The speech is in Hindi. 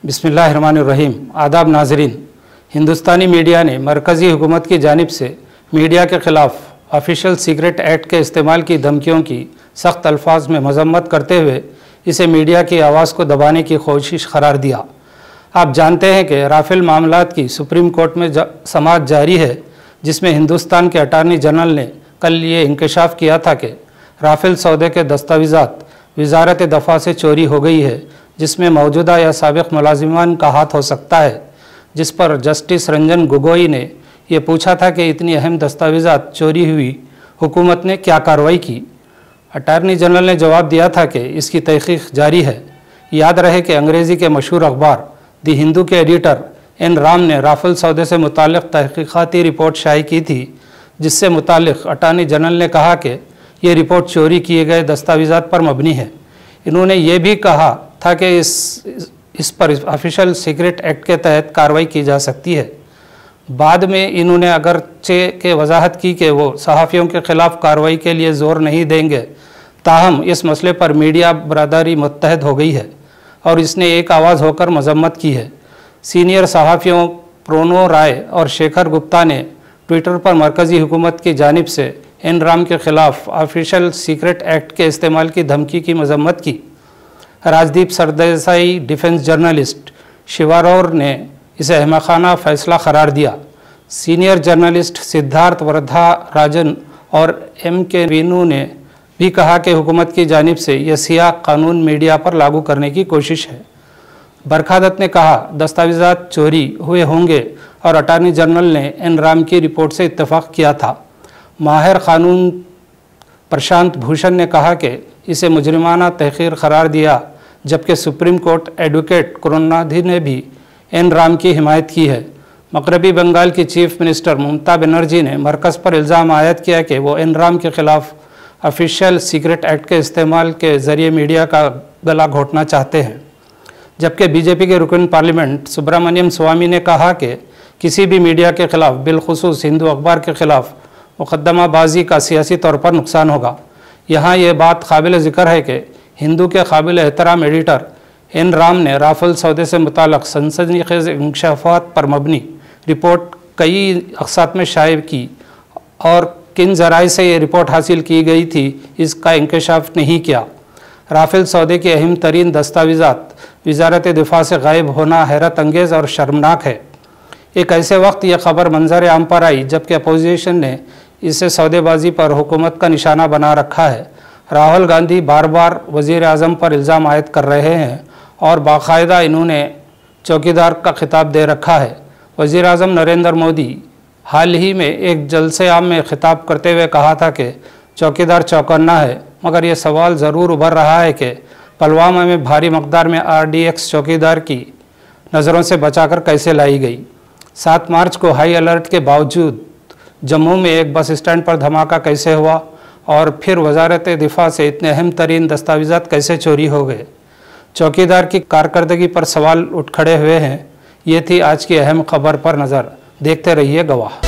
बिस्मिल्लाहिर्रहमानिर्रहीम। आदाब नाजरीन, हिंदुस्तानी मीडिया ने मरकज़ी हुकूमत की जानिब से मीडिया के ख़िलाफ़ ऑफिशियल सीक्रेट एक्ट के इस्तेमाल की धमकियों की सख्त अल्फाज में मजम्मत करते हुए इसे मीडिया की आवाज़ को दबाने की कोशिश करार दिया। आप जानते हैं कि राफेल मामलात की सुप्रीम कोर्ट में समाअत जारी है, जिसमें हिंदुस्तान के अटारनी जनरल ने कल ये इंकशाफ किया था कि राफेल सौदे के दस्तावेज़ात वजारत दफ़ा से चोरी हो गई है, जिसमें मौजूदा या साबिक़ मुलाजिमान का हाथ हो सकता है। जिस पर जस्टिस रंजन गोगोई ने यह पूछा था कि इतनी अहम दस्तावेज़ात चोरी हुई, हुकूमत ने क्या कार्रवाई की। अटारनी जनरल ने जवाब दिया था कि इसकी तहक़ीक़ जारी है। याद रहे कि अंग्रेज़ी के मशहूर अखबार द हिंदू के एडिटर एन राम ने राफेल सौदे से मुताल्लिक़ तहक़ीक़ाती रिपोर्ट शाये की थी, जिससे मुताल्लिक़ अटारनी जनरल ने कहा कि ये रिपोर्ट चोरी किए गए दस्तावेज़ात पर मबनी है। इन्होंने ये भी कहा था कि इस पर ऑफिशियल सीक्रेट एक्ट के तहत कार्रवाई की जा सकती है। बाद में इन्होंने अगरचे के वजाहत की कि वो सहाफ़ियों के ख़िलाफ़ कार्रवाई के लिए ज़ोर नहीं देंगे, ताहम इस मसले पर मीडिया बरादरी मुत्तहद हो गई है और इसने एक आवाज़ होकर मजम्मत की है। सीनियर सहाफ़ियों प्रोनो राय और शेखर गुप्ता ने ट्विटर पर मरकज़ी हुकूमत की जानिब से एन राम के ख़िलाफ़ ऑफिशियल सीक्रेट एक्ट के इस्तेमाल की धमकी की मजम्मत की। राजदीप सरदेसाई डिफेंस जर्नलिस्ट शिवारौर ने इसे अहमक़ाना फ़ैसला करार दिया। सीनियर जर्नलिस्ट सिद्धार्थ वर्धा राजन और एम के वीनू ने भी कहा कि हुकूमत की जानिब से यह सियाह कानून मीडिया पर लागू करने की कोशिश है। बरखा दत्त ने कहा, दस्तावेज़ात चोरी हुए होंगे और अटारनी जनरल ने एन राम की रिपोर्ट से इत्तफ़ाक़ किया था। माहिर कानून प्रशांत भूषण ने कहा कि इसे मुजरिमाना तहक़ीर करार दिया, जबकि सुप्रीम कोर्ट एडवोकेट करुणानिधि ने भी एन राम की हिमायत की है। मगरबी बंगाल की चीफ मिनिस्टर ममता बनर्जी ने मरकज़ पर इल्ज़ाम आयद किया कि वो एन राम के ख़िलाफ़ ऑफिशियल सीक्रेट एक्ट के इस्तेमाल के ज़रिए मीडिया का गला घोटना चाहते हैं। जबकि बीजेपी के रुकन पार्लियामेंट सुब्रमण्यम स्वामी ने कहा कि किसी भी मीडिया के ख़िलाफ़, बिलखुसूस हिंदू अखबार के ख़िलाफ़ मुक़दमाबाजी का सियासी तौर पर नुकसान होगा। यहाँ ये बात काबिल ज़िक्र है कि हिंदू के काबिल एहतराम एडिटर एन राम ने राफेल सौदे से मुताल्लिक़ सनसनीखेज़ इंकशाफात पर मबनी रिपोर्ट कई अक़सात में शाये की और किन ज़राए से ये रिपोर्ट हासिल की गई थी, इसका इंकशाफ नहीं किया। राफेल सौदे के अहम तरीन दस्तावेज़ात वजारत दिफ़ा से गायब होना हैरत अंगेज़ और शर्मनाक है। एक ऐसे वक्त यह ख़बर मंजर आम पर आई जबकि अपोजिशन ने इसे सौदेबाजी पर हुकूमत का निशाना बना रखा है। राहुल गांधी बार बार वज़ीर आज़म पर इल्ज़ाम आयद कर रहे हैं और बाकायदा इन्होंने चौकीदार का खिताब दे रखा है। वज़ीर आज़म नरेंद्र मोदी हाल ही में एक जलसे आम में खिताब करते हुए कहा था कि चौकीदार चौकन्ना है, मगर ये सवाल ज़रूर उभर रहा है कि पुलवामा में भारी मकदार में RDX चौकीदार की नज़रों से बचाकर कैसे लाई गई। 7 मार्च को हाई अलर्ट के बावजूद जम्मू में एक बस स्टैंड पर धमाका कैसे हुआ और फिर वजारत दिफ़ा से इतने अहम तरीन दस्तावेज़ात कैसे चोरी हो गए। चौकीदार की कारकर्दगी पर सवाल उठ खड़े हुए हैं। ये थी आज की अहम खबर पर नज़र। देखते रहिए गवाह।